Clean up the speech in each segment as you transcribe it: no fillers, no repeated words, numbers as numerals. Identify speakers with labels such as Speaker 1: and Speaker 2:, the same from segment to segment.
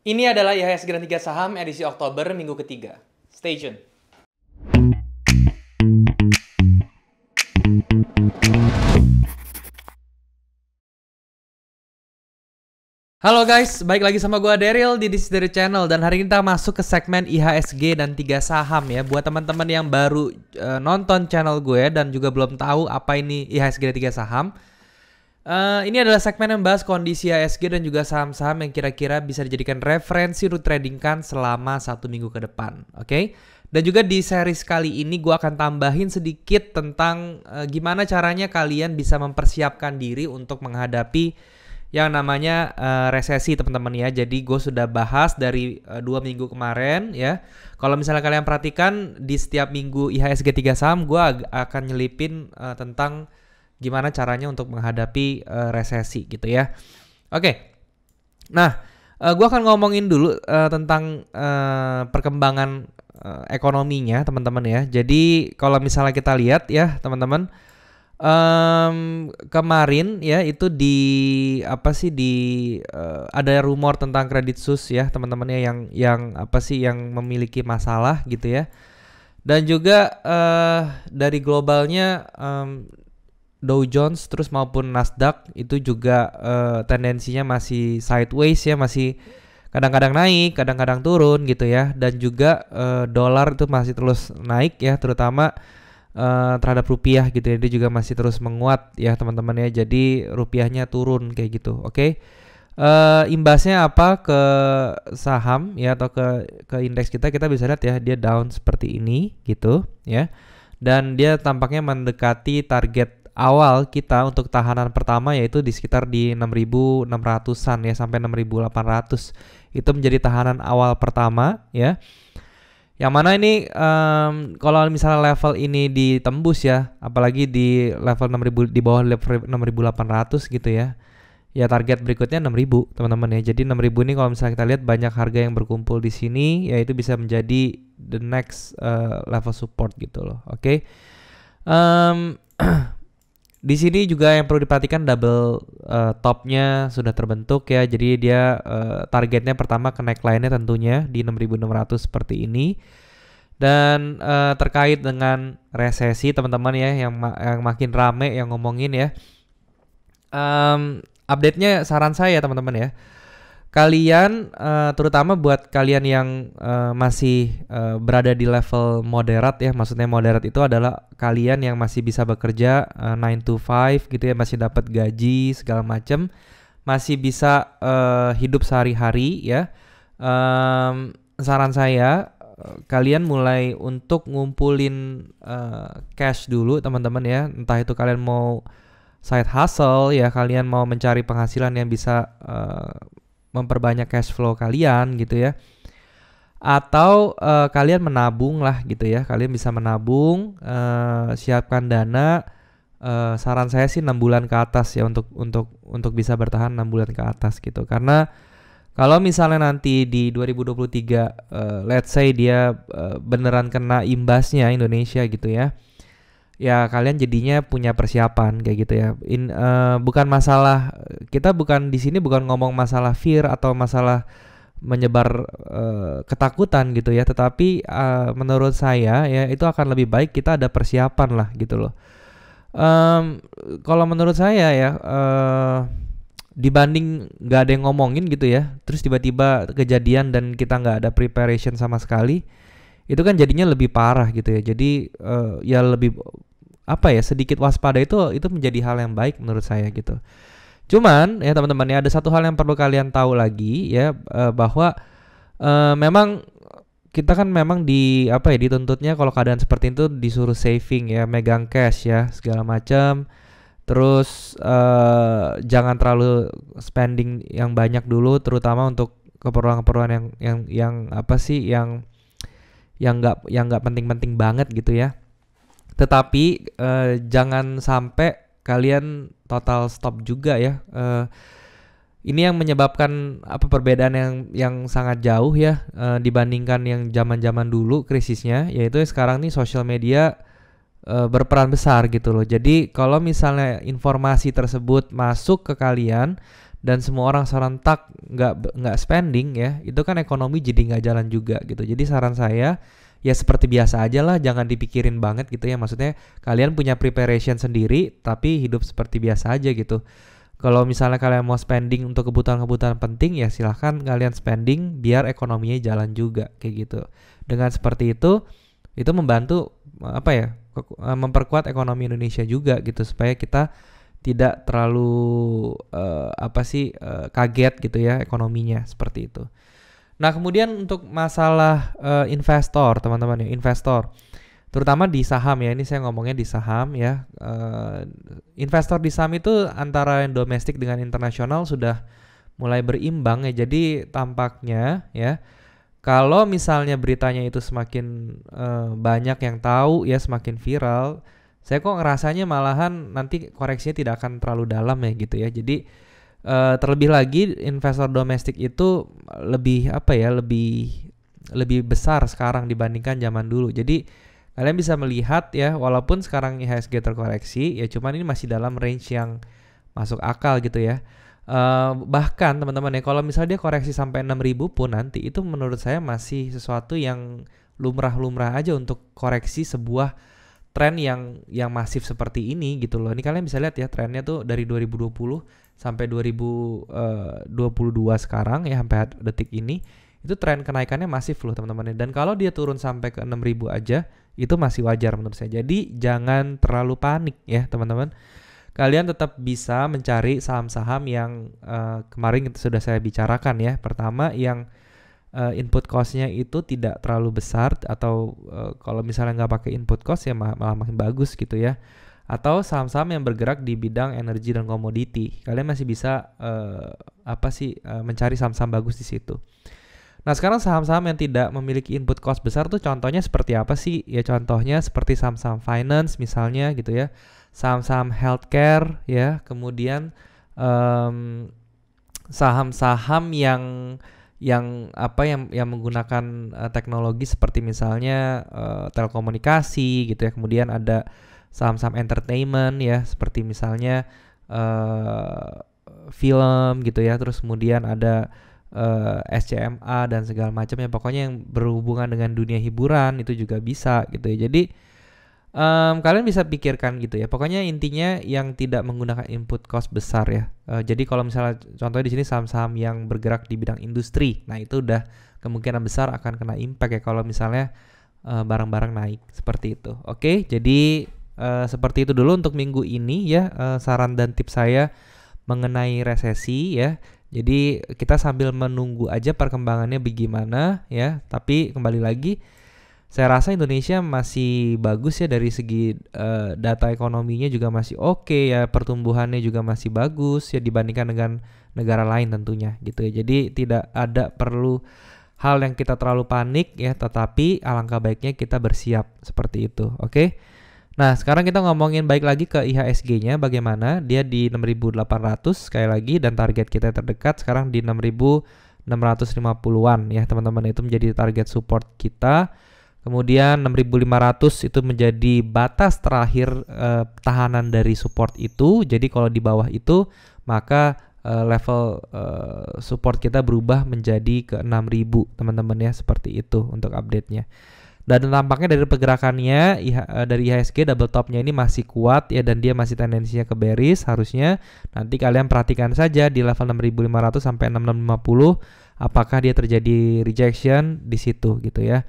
Speaker 1: Ini adalah IHSG dan 3 saham edisi Oktober minggu ketiga. Stay tune. Halo guys, balik lagi sama gue Daryl di This Is Channel. Dan hari ini kita masuk ke segmen IHSG dan 3 saham ya. Buat teman-teman yang baru nonton channel gue dan juga belum tahu apa ini IHSG dan 3 saham, ini adalah segmen yang membahas kondisi IHSG dan juga saham-saham yang kira-kira bisa dijadikan referensi untuk tradingkan selama 1 minggu ke depan. Oke? Dan juga di series kali ini gue akan tambahin sedikit tentang gimana caranya kalian bisa mempersiapkan diri untuk menghadapi yang namanya resesi, teman-teman ya. Jadi gue sudah bahas dari 2 minggu kemarin ya. Kalau misalnya kalian perhatikan di setiap minggu IHSG 3 saham, gue akan nyelipin tentang gimana caranya untuk menghadapi resesi gitu ya. Oke. Nah, gue akan ngomongin dulu tentang perkembangan ekonominya, teman-teman ya. Jadi kalau misalnya kita lihat ya, teman-teman, kemarin ya itu ada rumor tentang Credit Suisse ya, teman-teman ya, yang memiliki masalah gitu ya. Dan juga dari globalnya Dow Jones terus maupun Nasdaq itu juga tendensinya masih sideways ya, masih kadang-kadang naik, kadang-kadang turun gitu ya. Dan juga dolar itu masih terus naik ya, terutama terhadap rupiah gitu ya. Dia juga masih terus menguat ya, teman-teman ya. Jadi rupiahnya turun kayak gitu. Oke. Imbasnya apa ke saham ya, atau ke indeks kita bisa lihat ya, dia down seperti ini gitu ya. Dan dia tampaknya mendekati target awal kita untuk tahanan pertama, yaitu di sekitar di 6.600-an ya, sampai 6.800. Itu menjadi tahanan awal pertama ya. Yang mana ini kalau misalnya level ini ditembus ya, apalagi di level 6.000, di bawah level 6.800 gitu ya. Ya target berikutnya 6.000, teman-teman ya. Jadi 6.000 ini kalau misalnya kita lihat banyak harga yang berkumpul di sini, ya itu bisa menjadi the next level support gitu loh. Oke. Di sini juga yang perlu diperhatikan, double topnya sudah terbentuk ya. Jadi dia targetnya pertama ke neckline-nya tentunya di 6.600 seperti ini. Dan terkait dengan resesi, teman-teman ya, yang makin rame yang ngomongin ya. Update-nya, saran saya teman-teman ya, kalian terutama buat kalian yang masih berada di level moderat ya. Maksudnya moderat itu adalah kalian yang masih bisa bekerja 9 to 5 gitu ya, masih dapat gaji segala macam, masih bisa hidup sehari-hari ya. Saran saya, kalian mulai untuk ngumpulin cash dulu, teman-teman ya. Entah itu kalian mau side hustle ya, kalian mau mencari penghasilan yang bisa memperbanyak cash flow kalian gitu ya, atau kalian menabung lah gitu ya. Kalian bisa menabung, siapkan dana. Saran saya sih 6 bulan ke atas ya, untuk bisa bertahan 6 bulan ke atas gitu. Karena kalau misalnya nanti di 2023 let's say dia beneran kena imbasnya Indonesia gitu ya, ya kalian jadinya punya persiapan kayak gitu ya. Bukan masalah, kita bukan di sini bukan ngomong masalah fear atau masalah menyebar ketakutan gitu ya, tetapi menurut saya ya itu akan lebih baik kita ada persiapan lah gitu loh. Kalau menurut saya ya, dibanding nggak ada yang ngomongin gitu ya, terus tiba-tiba kejadian dan kita nggak ada preparation sama sekali, itu kan jadinya lebih parah gitu ya. Jadi ya lebih sedikit waspada itu menjadi hal yang baik menurut saya gitu. Cuman ya teman-teman ya, ada satu hal yang perlu kalian tahu lagi ya, bahwa memang kita kan memang dituntutnya kalau keadaan seperti itu disuruh saving ya, megang cash ya segala macam. Terus jangan terlalu spending yang banyak dulu, terutama untuk keperluan-keperluan yang nggak penting-penting banget gitu ya. Tetapi jangan sampai kalian total stop juga ya. Ini yang menyebabkan perbedaan yang sangat jauh ya dibandingkan yang zaman-zaman dulu krisisnya, yaitu sekarang nih sosial media berperan besar gitu loh. Jadi kalau misalnya informasi tersebut masuk ke kalian dan semua orang serentak nggak spending ya, itu kan ekonomi jadi nggak jalan juga gitu. Jadi saran saya ya seperti biasa aja lah, jangan dipikirin banget gitu ya. Maksudnya kalian punya preparation sendiri, tapi hidup seperti biasa aja gitu. Kalau misalnya kalian mau spending untuk kebutuhan-kebutuhan penting ya silahkan kalian spending biar ekonominya jalan juga kayak gitu. Dengan seperti itu membantu apa ya, memperkuat ekonomi Indonesia juga gitu, supaya kita tidak terlalu kaget gitu ya ekonominya seperti itu. Nah, kemudian untuk masalah investor, teman-teman ya, investor. Terutama di saham ya, ini saya ngomongnya di saham ya. Investor di saham itu antara yang domestik dengan internasional sudah mulai berimbang ya. Jadi tampaknya ya, kalau misalnya beritanya itu semakin banyak yang tahu ya, semakin viral, saya kok ngerasanya malahan nanti koreksinya tidak akan terlalu dalam ya gitu ya. Jadi terlebih lagi investor domestik itu lebih lebih besar sekarang dibandingkan zaman dulu. Jadi kalian bisa melihat ya, walaupun sekarang IHSG terkoreksi ya, cuman ini masih dalam range yang masuk akal gitu ya. Bahkan teman-teman ya, kalau misalnya dia koreksi sampai 6.000 pun nanti, itu menurut saya masih sesuatu yang lumrah-lumrah aja untuk koreksi sebuah tren yang masif seperti ini gitu loh. Ini kalian bisa lihat ya, trennya tuh dari 2020 sampai 2022 sekarang ya, sampai detik ini itu tren kenaikannya masif loh teman-teman. Dan kalau dia turun sampai ke 6.000 aja, itu masih wajar menurut saya. Jadi jangan terlalu panik ya teman-teman. Kalian tetap bisa mencari saham-saham yang kemarin itu sudah saya bicarakan ya. Pertama yang input cost-nya itu tidak terlalu besar, atau kalau misalnya nggak pakai input cost ya malah makin bagus gitu ya. Atau saham-saham yang bergerak di bidang energi dan komoditi. Kalian masih bisa mencari saham-saham bagus di situ. Nah, sekarang saham-saham yang tidak memiliki input cost besar tuh contohnya seperti apa sih? Ya contohnya seperti saham-saham finance misalnya gitu ya. Saham-saham healthcare ya, kemudian saham-saham yang menggunakan teknologi seperti misalnya telekomunikasi gitu ya. Kemudian ada saham-saham entertainment ya, seperti misalnya film gitu ya. Terus kemudian ada SCMA dan segala macam ya, pokoknya yang berhubungan dengan dunia hiburan itu juga bisa gitu ya. Jadi kalian bisa pikirkan gitu ya. Pokoknya intinya yang tidak menggunakan input cost besar ya. Jadi kalau misalnya contohnya di sini saham-saham yang bergerak di bidang industri, nah itu udah kemungkinan besar akan kena impact ya kalau misalnya barang-barang naik seperti itu. Oke, jadi seperti itu dulu untuk minggu ini ya, saran dan tips saya mengenai resesi ya. Jadi kita sambil menunggu aja perkembangannya bagaimana ya. Tapi kembali lagi, saya rasa Indonesia masih bagus ya dari segi data ekonominya juga masih oke ya, pertumbuhannya juga masih bagus ya dibandingkan dengan negara lain tentunya gitu ya. Jadi tidak ada perlu hal yang kita terlalu panik ya, tetapi alangkah baiknya kita bersiap seperti itu. Oke. Nah, sekarang kita ngomongin baik lagi ke IHSG-nya bagaimana. Dia di 6.800 sekali lagi, dan target kita terdekat sekarang di 6.650-an ya teman-teman. Itu menjadi target support kita. Kemudian 6.500 itu menjadi batas terakhir tahanan dari support itu. Jadi kalau di bawah itu maka level support kita berubah menjadi ke 6.000 teman-teman ya, seperti itu untuk update-nya. Dan tampaknya dari pergerakannya dari IHSG double top-nya ini masih kuat ya, dan dia masih tendensinya ke bearish harusnya. Nanti kalian perhatikan saja di level 6.500 sampai 6.650 apakah dia terjadi rejection di situ gitu ya.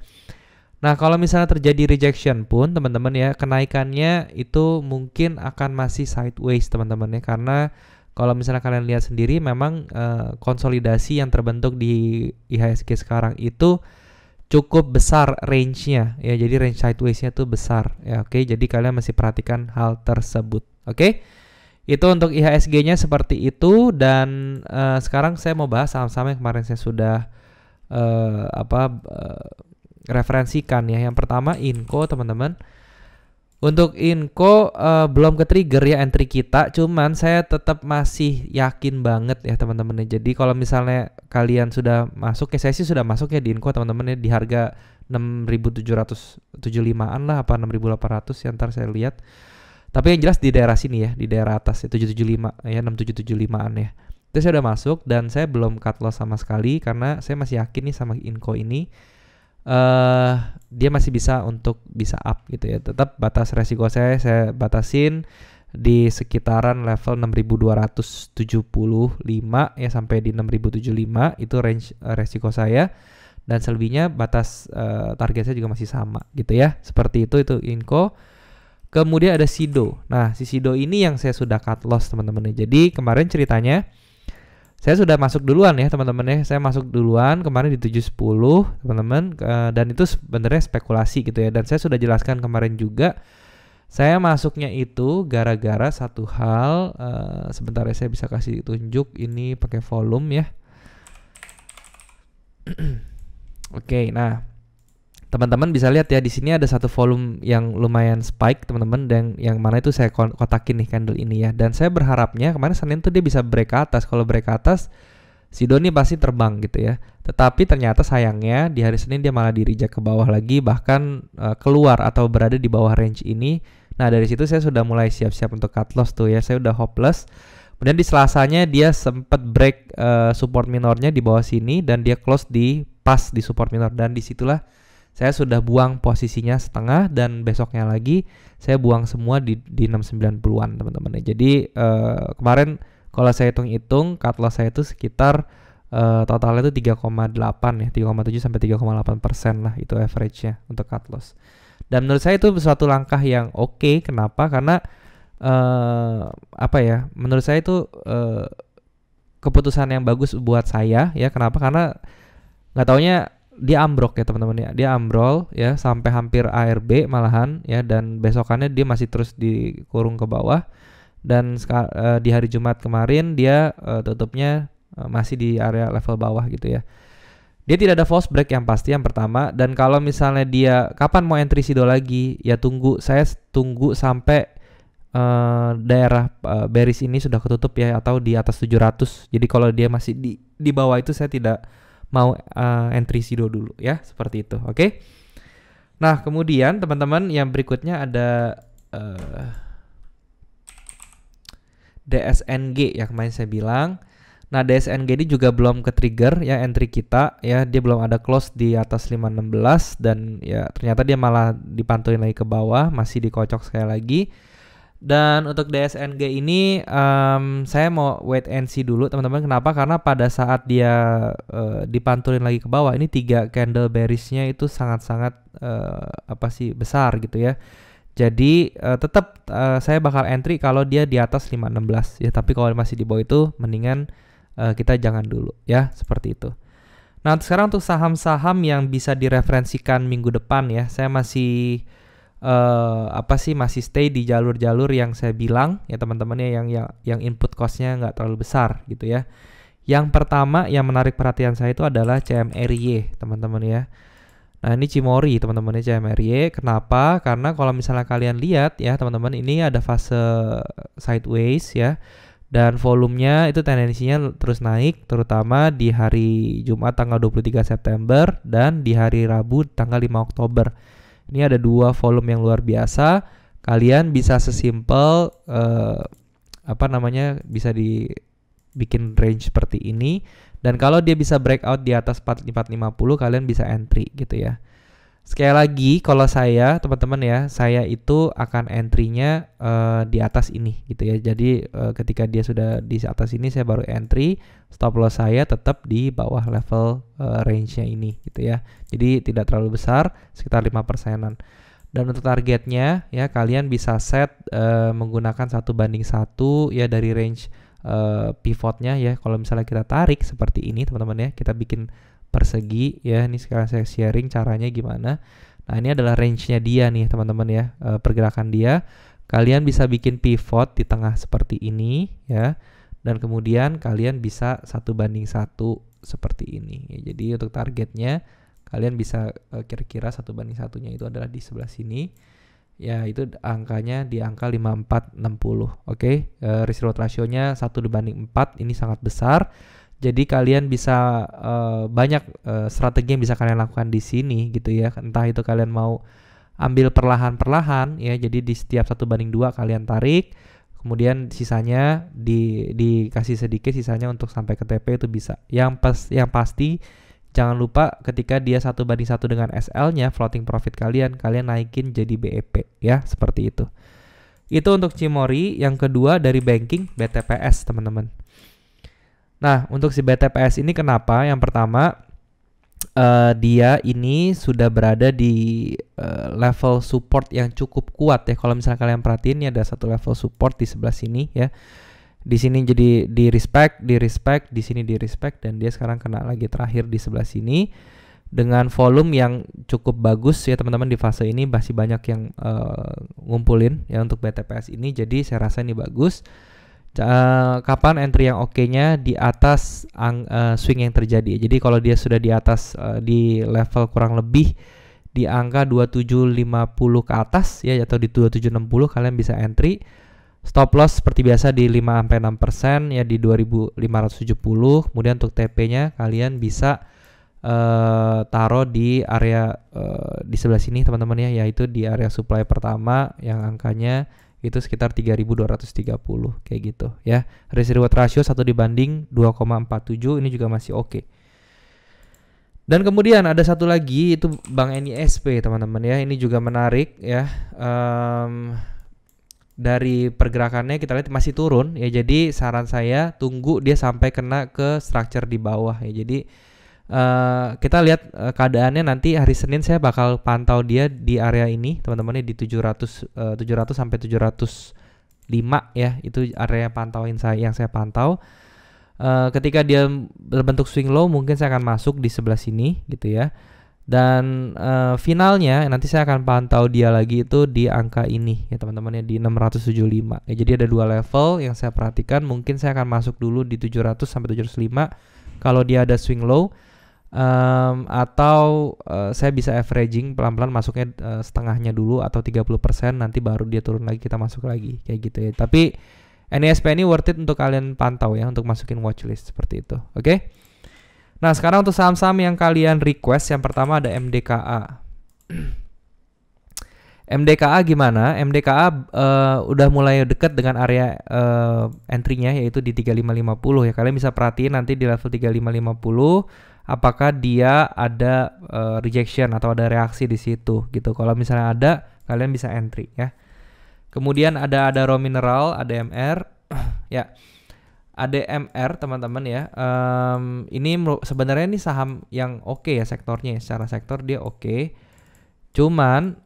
Speaker 1: Nah, kalau misalnya terjadi rejection pun teman-teman ya, kenaikannya itu mungkin akan masih sideways teman-teman ya, karena kalau misalnya kalian lihat sendiri memang konsolidasi yang terbentuk di IHSG sekarang itu cukup besar range-nya ya, jadi range sideways-nya tuh besar ya. Oke, jadi kalian masih perhatikan hal tersebut. Oke, itu untuk IHSG-nya seperti itu. Dan sekarang saya mau bahas saham-saham yang kemarin saya sudah referensikan ya. Yang pertama Inco teman-teman. Untuk Inco belum ke trigger ya entry kita, cuman saya tetap masih yakin banget ya teman-teman. Jadi kalau misalnya kalian sudah masuk ya, saya sih sudah masuk ya di Inco teman-teman ya, di harga 6.775-an lah, apa 6.800 ya, ntar saya lihat. Tapi yang jelas di daerah sini ya, di daerah atas ya, 775 ya, 6775-an ya. Itu saya udah masuk dan saya belum cut loss sama sekali karena saya masih yakin nih sama Inco ini dia masih bisa untuk bisa up gitu ya. Tetap batas resiko saya batasin di sekitaran level 6275 ya sampai di 6075 itu range resiko saya, dan selebihnya batas target saya juga masih sama gitu ya. Seperti itu Inco. Kemudian ada Sido. Nah, si Sido ini yang saya sudah cut loss teman-teman. Jadi kemarin ceritanya saya sudah masuk duluan ya teman-teman ya. Saya masuk duluan kemarin di 710 teman-teman, dan itu sebenarnya spekulasi gitu ya. Dan saya sudah jelaskan kemarin juga, saya masuknya itu gara-gara satu hal. Sebentar ya, saya bisa kasih tunjuk ini pakai volume ya. Oke, nah teman-teman bisa lihat ya di sini ada satu volume yang lumayan spike teman-teman, dan yang mana itu saya kotakin nih candle ini ya. Dan saya berharapnya kemarin Senin tuh dia bisa break ke atas. Kalau break ke atas, Sido ini pasti terbang gitu ya. Tetapi ternyata sayangnya di hari Senin dia malah di reject ke bawah lagi, bahkan keluar atau berada di bawah range ini. Nah dari situ saya sudah mulai siap-siap untuk cut loss tuh ya. Saya udah hopeless. Kemudian di Selasanya dia sempat break support minornya di bawah sini, dan dia close di pas di support minor, dan disitulah saya sudah buang posisinya setengah, dan besoknya lagi saya buang semua di 690-an teman-teman. Jadi kemarin kalau saya hitung-hitung cut loss saya itu sekitar totalnya itu 3,8 ya, 3,7 sampai 3,8% lah itu average-nya untuk cut loss. Dan menurut saya itu suatu langkah yang oke. Kenapa? Karena menurut saya itu keputusan yang bagus buat saya ya. Kenapa? Karena nggak taunya dia ambrol ya teman-teman ya. Dia ambrol ya sampai hampir ARB malahan ya, dan besokannya dia masih terus dikurung ke bawah, dan di hari Jumat kemarin dia tutupnya masih di area level bawah gitu ya. Dia tidak ada false break yang pasti yang pertama, dan kalau misalnya dia kapan mau entry Sido lagi ya saya tunggu sampai daerah bearish ini sudah ketutup ya, atau di atas 700. Jadi kalau dia masih di bawah itu saya tidak mau entry Sido dulu ya, seperti itu. Oke. Nah, kemudian teman-teman yang berikutnya ada DSNG ya, kemarin saya bilang. Nah, DSNG ini juga belum ke trigger ya entry kita ya, dia belum ada close di atas 516, dan ya ternyata dia malah dipantulin lagi ke bawah, masih dikocok sekali lagi. Dan untuk DSNG ini saya mau wait and see dulu teman-teman. Kenapa? Karena pada saat dia dipantulin lagi ke bawah, ini 3 candle bearishnya itu sangat-sangat besar gitu ya. Jadi tetap saya bakal entry kalau dia di atas 516 ya. Tapi kalau masih di bawah itu mendingan kita jangan dulu ya, seperti itu. Nah sekarang untuk saham-saham yang bisa direferensikan minggu depan ya, saya masih masih stay di jalur-jalur yang saya bilang ya teman-teman ya, yang input cost-nya nggak terlalu besar gitu ya. Yang pertama yang menarik perhatian saya itu adalah CMRY teman-teman ya. Nah ini Cimori teman-teman ya, CMRY. Kenapa? Karena kalau misalnya kalian lihat ya teman-teman, ini ada fase sideways ya, dan volumenya itu tendensinya terus naik, terutama di hari Jumat tanggal 23 September dan di hari Rabu tanggal 5 Oktober. Ini ada 2 volume yang luar biasa. Kalian bisa sesimpel bisa dibikin range seperti ini, dan kalau dia bisa breakout di atas 4450 kalian bisa entry gitu ya. Sekali lagi kalau saya teman-teman ya, saya itu akan entry-nya di atas ini gitu ya. Jadi ketika dia sudah di atas ini saya baru entry. Stop loss saya tetap di bawah level range-nya ini gitu ya. Jadi tidak terlalu besar, sekitar 5%-an. Dan untuk targetnya ya kalian bisa set menggunakan 1:1 ya dari range pivotnya ya. Kalau misalnya kita tarik seperti ini teman-teman ya, kita bikin persegi ya. Ini sekarang saya sharing caranya gimana. Nah ini adalah range-nya dia nih teman-teman ya, pergerakan dia. Kalian bisa bikin pivot di tengah seperti ini ya, dan kemudian kalian bisa 1:1 seperti ini ya. Jadi untuk targetnya kalian bisa kira-kira 1:1-nya itu adalah di sebelah sini ya, itu angkanya di angka 5460. Oke. Risk reward rasionya 1:4, ini sangat besar. Jadi kalian bisa banyak strategi yang bisa kalian lakukan di sini gitu ya. Entah itu kalian mau ambil perlahan-perlahan ya, jadi di setiap 1:2 kalian tarik. Kemudian sisanya dikasih sedikit, sisanya untuk sampai ke TP itu bisa. Yang pasti jangan lupa ketika dia 1:1 dengan SL-nya, floating profit kalian naikin jadi BEP ya, seperti itu. Itu untuk Cimory. Yang kedua dari banking, BTPS teman-teman. Nah, untuk si BTPS ini kenapa? Yang pertama, dia ini sudah berada di level support yang cukup kuat ya. Kalau misalnya kalian perhatiin, ini ada satu level support di sebelah sini ya. Di sini jadi di respect, di sini di respect, dan dia sekarang kena lagi terakhir di sebelah sini dengan volume yang cukup bagus ya teman-teman. Di fase ini masih banyak yang ngumpulin ya untuk BTPS ini, jadi saya rasa ini bagus. Kapan entry yang oke-nya di atas swing yang terjadi. Jadi kalau dia sudah di atas di level kurang lebih di angka 2750 ke atas ya, atau di 2760, kalian bisa entry. Stop loss seperti biasa di 5-6% ya, di 2570. Kemudian untuk TP-nya kalian bisa taruh di area di sebelah sini teman-teman ya, yaitu di area supply pertama yang angkanya itu sekitar 3230 kayak gitu ya. Risk reward ratio 1:2,47, ini juga masih oke. Dan kemudian ada satu lagi, itu Bank NISP teman-teman ya. Ini juga menarik ya. Dari pergerakannya kita lihat masih turun ya. Jadi saran saya tunggu dia sampai kena ke structure di bawah ya. Jadi kita lihat keadaannya nanti hari Senin. Saya bakal pantau dia di area ini teman-teman, di 700 sampai 705 ya, itu area pantauin yang saya pantau. Ketika dia berbentuk swing low, mungkin saya akan masuk di sebelah sini gitu ya. Dan finalnya nanti saya akan pantau dia lagi itu di angka ini ya teman-teman ya, di 675 ya. Jadi ada dua level yang saya perhatikan. Mungkin saya akan masuk dulu di 700 sampai 705 kalau dia ada swing low. Atau saya bisa averaging pelan-pelan masuknya setengahnya dulu atau 30%, nanti baru dia turun lagi kita masuk lagi kayak gitu ya. Tapi NISP ini worth it untuk kalian pantau ya, untuk masukin watchlist seperti itu. Oke. Nah, sekarang untuk saham-saham yang kalian request, yang pertama ada MDKA. MDKA gimana? MDKA udah mulai dekat dengan area entry-nya, yaitu di 3550 ya. Kalian bisa perhatiin nanti di level 3550 apakah dia ada rejection atau ada reaksi di situ gitu. Kalau misalnya ada, kalian bisa entry ya. Kemudian ada raw mineral, ADMR ya. ADMR teman-teman ya. Ini sebenarnya ini saham yang oke ya sektornya ya. Secara sektor dia oke. Cuman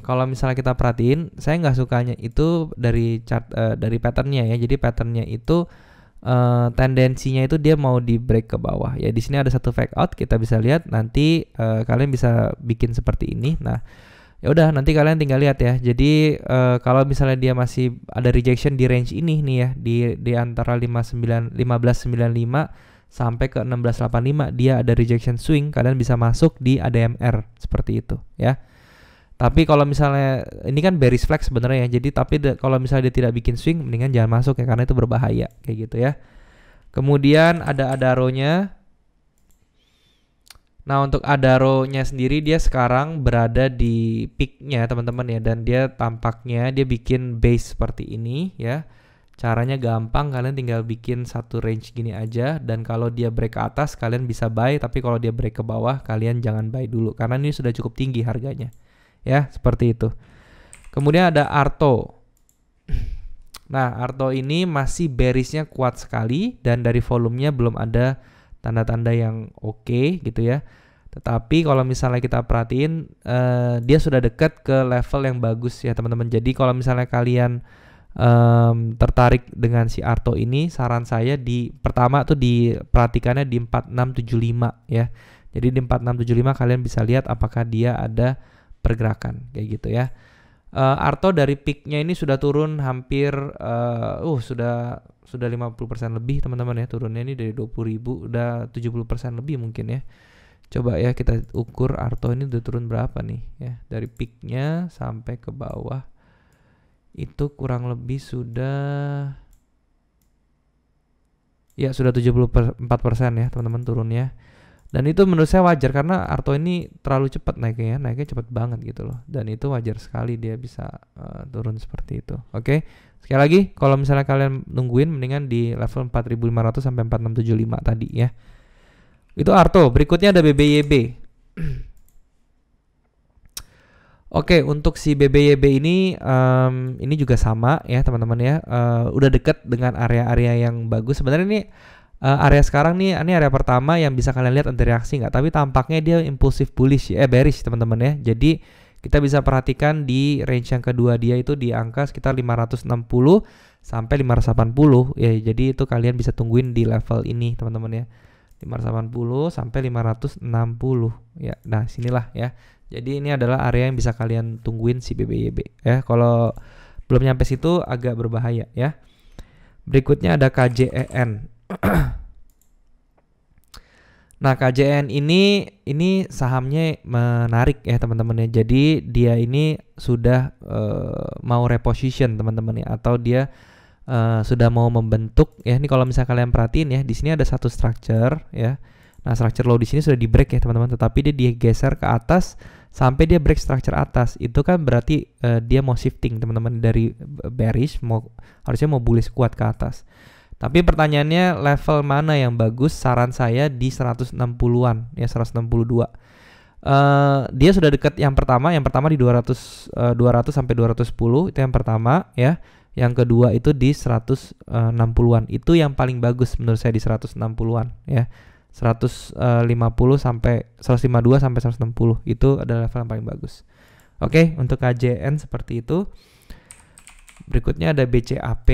Speaker 1: kalau misalnya kita perhatiin, saya nggak sukanya itu dari chart, dari patternnya ya. Jadi patternnya itu tendensinya itu dia mau di break ke bawah ya. Di sini ada satu fake out, kita bisa lihat nanti. Kalian bisa bikin seperti ini. Nah, ya udah nanti kalian tinggal lihat ya. Jadi kalau misalnya dia masih ada rejection di range ini nih ya, di antara 1595 sampai ke 1685 dia ada rejection swing, kalian bisa masuk di ADMR seperti itu ya. Tapi kalau misalnya ini kan bearish flag sebenarnya ya. Jadi kalau misalnya dia tidak bikin swing, mendingan jangan masuk ya, karena itu berbahaya kayak gitu ya. Kemudian ada Adaro-nya. Nah, untuk Adaro-nya sendiri dia sekarang berada di peak-nya teman-teman ya, dan dia tampaknya dia bikin base seperti ini ya. Caranya gampang, kalian tinggal bikin satu range gini aja, dan kalau dia break ke atas kalian bisa buy, tapi kalau dia break ke bawah kalian jangan buy dulu karena ini sudah cukup tinggi harganya. Ya, seperti itu. Kemudian ada Arto. Nah, Arto ini masih bearishnya kuat sekali, dan dari volumenya belum ada tanda-tanda yang oke gitu ya. Tetapi kalau misalnya kita perhatiin, dia sudah dekat ke level yang bagus ya teman-teman. Jadi kalau misalnya kalian tertarik dengan si Arto ini, saran saya pertama tuh diperhatikannya di 4675 ya. Jadi di 4675 kalian bisa lihat apakah dia ada pergerakan kayak gitu ya. Arto dari peaknya ini sudah turun hampir sudah 50% lebih teman-teman ya. Turunnya ini dari 20.000 udah 70% lebih mungkin ya. Coba ya kita ukur Arto ini udah turun berapa nih ya. Dari peaknya sampai ke bawah itu kurang lebih sudah 74% ya teman-teman turunnya. Dan itu menurut saya wajar karena Arto ini terlalu cepat naiknya, naiknya cepat banget gitu loh. Dan itu wajar sekali dia bisa turun seperti itu. Oke. Sekali lagi, kalau misalnya kalian nungguin mendingan di level 4.500 sampai 4.675 tadi ya. Itu Arto. Berikutnya ada BBYB. Oke, untuk si BBYB ini juga sama ya teman-teman ya. Udah deket dengan area-area yang bagus. Sebenarnya ini area sekarang nih, ini area pertama yang bisa kalian lihat ada reaksi nggak, tapi tampaknya dia impulsif bullish bearish teman-teman ya. Jadi kita bisa perhatikan di range yang kedua dia itu di angka sekitar 560 sampai 580 ya. Jadi itu kalian bisa tungguin di level ini teman-teman ya. 580 sampai 560 ya. Nah, sinilah ya. Jadi ini adalah area yang bisa kalian tungguin si BBYB ya. Kalau belum nyampe situ agak berbahaya ya. Berikutnya ada KJEN. Nah, KJN ini sahamnya menarik ya teman-teman ya. Jadi dia ini sudah mau reposition teman-teman ya, atau dia sudah mau membentuk ya. Ini kalau misalnya kalian perhatiin ya, di sini ada satu structure ya. Nah, structure low di sini sudah di break ya teman-teman, tetapi dia digeser ke atas sampai dia break structure atas. Itu kan berarti dia mau shifting teman-teman dari bearish harusnya mau bullish kuat ke atas. Tapi pertanyaannya level mana yang bagus? Saran saya di 160-an ya, 162. Dia sudah dekat yang pertama di 200 sampai 210 itu yang pertama ya. Yang kedua itu di 160-an. Itu yang paling bagus menurut saya di 160-an ya. 150 sampai 152 sampai 160 itu adalah level yang paling bagus. Oke, untuk KJN seperti itu. Berikutnya ada BCAP.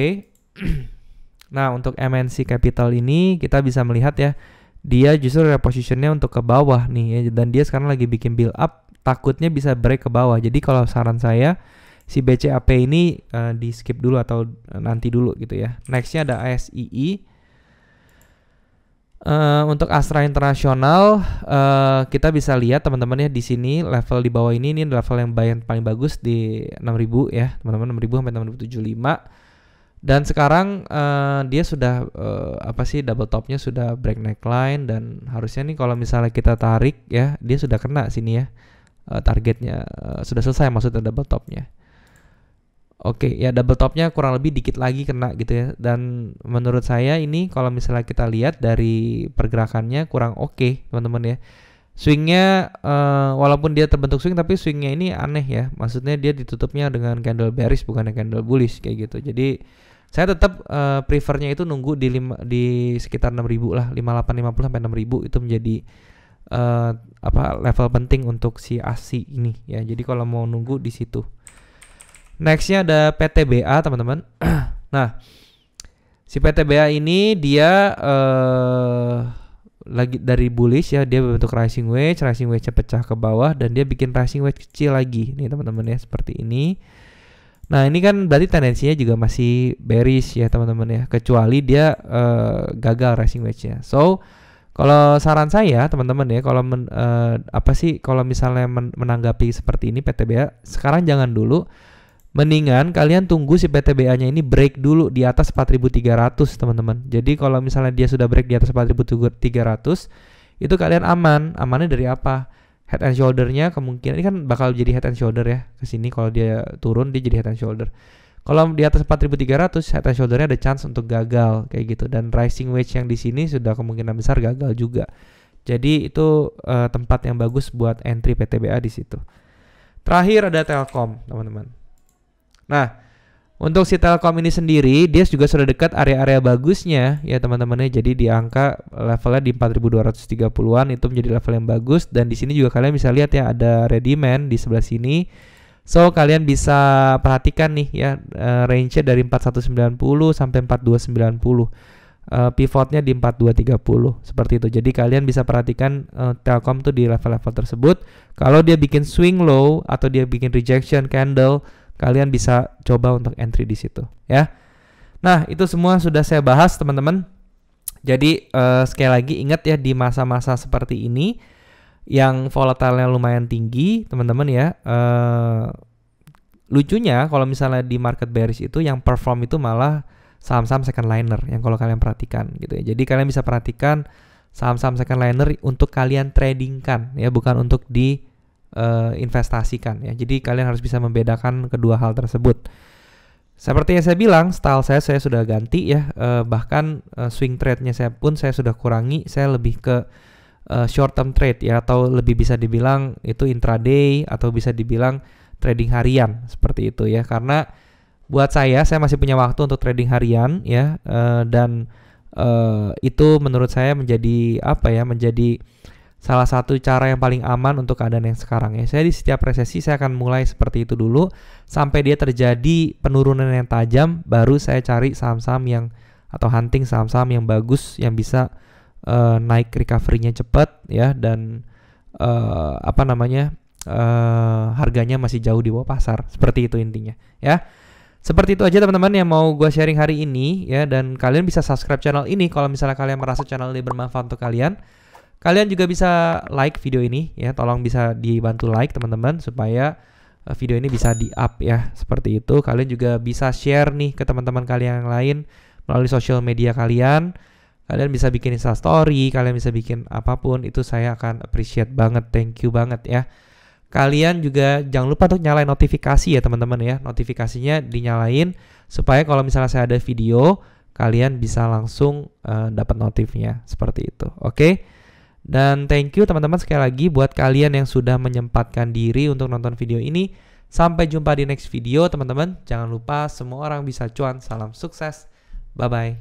Speaker 1: Nah, untuk MNC Capital ini kita bisa melihat ya, dia justru repositionnya untuk ke bawah nih ya, dan dia sekarang lagi bikin build up, takutnya bisa break ke bawah. Jadi kalau saran saya si BCAP ini di skip dulu atau nanti dulu gitu ya. Nextnya ada ASII. Untuk Astra International kita bisa lihat teman-teman ya, di sini level di bawah ini level yang paling bagus di 6.000 ya teman-teman, 6.000 sampai 6.075. Dan sekarang dia sudah double topnya sudah break neckline, dan harusnya nih kalau misalnya kita tarik ya, dia sudah kena sini ya, targetnya sudah selesai maksudnya double topnya. Oke ya, double topnya kurang lebih dikit lagi kena gitu ya. Dan menurut saya ini kalau misalnya kita lihat dari pergerakannya kurang oke teman-teman ya. Swingnya walaupun dia terbentuk swing, tapi swingnya ini aneh ya. Maksudnya dia ditutupnya dengan candle bearish bukan candle bullish kayak gitu. Jadi saya tetap prefernya itu nunggu di sekitar 6.000 lah, 5850 sampai 6.000 itu menjadi level penting untuk si ASI ini ya. Jadi kalau mau nunggu di situ. Nextnya ada PTBA teman-teman. Nah, si PTBA ini dia lagi dari bullish ya, dia bentuk rising wedge-nya pecah ke bawah dan dia bikin rising wedge kecil lagi nih teman-teman ya, seperti ini. Nah, ini kan berarti tendensinya juga masih bearish ya teman-teman ya, kecuali dia gagal rising wedge-nya. So, kalau saran saya teman-teman ya, kalau kalau misalnya menanggapi seperti ini PTBA, sekarang jangan dulu. Mendingan kalian tunggu si PTBA-nya ini break dulu di atas 4.300 teman-teman. Jadi kalau misalnya dia sudah break di atas 4.300, itu kalian aman. Amannya dari apa? Head and shoulder-nya kemungkinan ini kan bakal jadi head and shoulder ya ke sini. Kalau dia turun dia jadi head and shoulder. Kalau di atas 4.300 head and shoulder-nya ada chance untuk gagal kayak gitu, dan rising wedge yang di sini sudah kemungkinan besar gagal juga. Jadi itu tempat yang bagus buat entry PTBA di situ. Terakhir ada Telkom, teman-teman. Nah, untuk si Telkom ini sendiri dia juga sudah dekat area-area bagusnya ya teman-teman ya. Jadi di angka levelnya di 4.230-an itu menjadi level yang bagus, dan di sini juga kalian bisa lihat ya ada ready man di sebelah sini. So kalian bisa perhatikan nih ya, range-nya dari 4190 sampai 4290. Pivotnya di 4230 seperti itu. Jadi kalian bisa perhatikan Telkom tuh di level-level tersebut. Kalau dia bikin swing low atau dia bikin rejection candle, kalian bisa coba untuk entry di situ ya. Nah, itu semua sudah saya bahas teman-teman. Jadi sekali lagi ingat ya, di masa-masa seperti ini yang volatile-nya lumayan tinggi teman-teman ya, lucunya kalau misalnya di market bearish itu yang perform itu malah saham-saham second liner yang kalau kalian perhatikan gitu ya. Jadi kalian bisa perhatikan saham-saham secondliner untuk kalian tradingkan ya, bukan untuk di investasikan ya. Jadi kalian harus bisa membedakan kedua hal tersebut. Seperti yang saya bilang, style saya sudah ganti ya, bahkan swing trade-nya saya sudah kurangi, saya lebih ke short term trade ya, atau lebih bisa dibilang itu intraday atau bisa dibilang trading harian seperti itu ya. Karena buat saya masih punya waktu untuk trading harian ya, dan itu menurut saya menjadi menjadi salah satu cara yang paling aman untuk keadaan yang sekarang ya. Saya di setiap resesi saya akan mulai seperti itu dulu sampai dia terjadi penurunan yang tajam, baru saya cari saham-saham yang atau hunting saham-saham yang bagus yang bisa naik recovery-nya cepat ya, dan harganya masih jauh di bawah pasar. Seperti itu intinya ya. Seperti itu aja teman-teman yang mau gue sharing hari ini ya, dan kalian bisa subscribe channel ini kalau misalnya kalian merasa channel ini bermanfaat untuk kalian. Kalian juga bisa like video ini ya, tolong bisa dibantu like teman-teman supaya video ini bisa di-up ya, seperti itu. Kalian juga bisa share nih ke teman-teman kalian yang lain melalui sosial media kalian. Kalian bisa bikin Insta story, kalian bisa bikin apapun, itu saya akan appreciate banget, thank you banget ya. Kalian juga jangan lupa untuk nyalain notifikasi ya teman-teman ya, notifikasinya dinyalain supaya kalau misalnya saya ada video, kalian bisa langsung dapat notifnya, seperti itu. Oke? Dan thank you teman-teman sekali lagi buat kalian yang sudah menyempatkan diri untuk nonton video ini. Sampai jumpa di next video teman-teman. Jangan lupa semua orang bisa cuan. Salam sukses. Bye-bye.